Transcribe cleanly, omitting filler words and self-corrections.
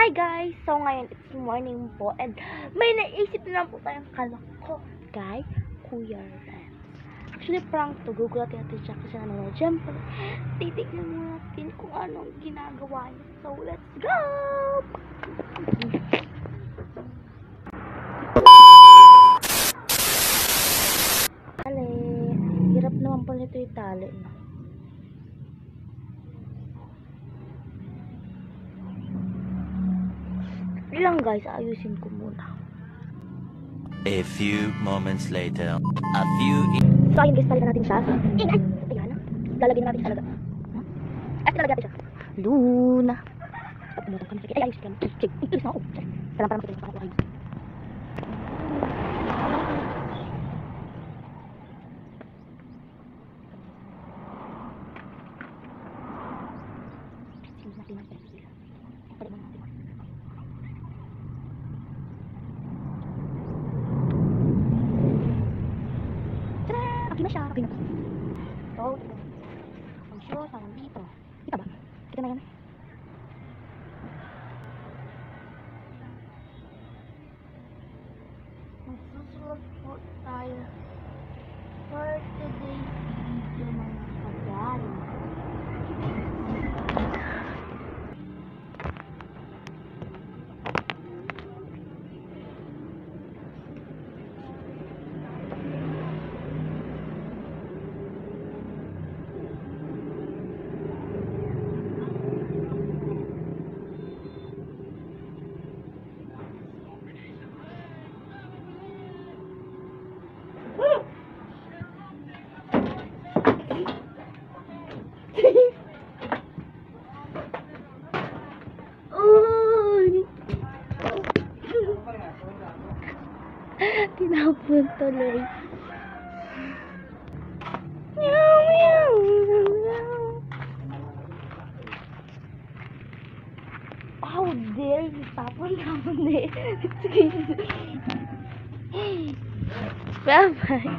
Hi guys! So ngayon, it's morning po and may naisip na po tayong kalako kay Kuya Renz. Actually, prank to. Gugulat natin siya kasi ano, syempre, titignan mo natin kung anong ginagawa niya. So, let's go! Tali. Hirap naman po nito yung tali. Lang guys, ayusin ko muna. A few moments later. So ayun guys, palitan natin siya. Ayan. Lalagyan natin siya talaga. At lalagyan natin siya. Luna. At tumutong kami. Ay, ayos ka. Check. Itis na ako. Parang makita yung pangalan ko. Okay na siya. Okay na. So, ang shoes, ang dito. Kita ba? Kita na yan. Magsusunod po tayo for today's video mga kagali. Tinapon tuloy. Meow, meow, meow. How dare you tapon naman eh. Bye-bye.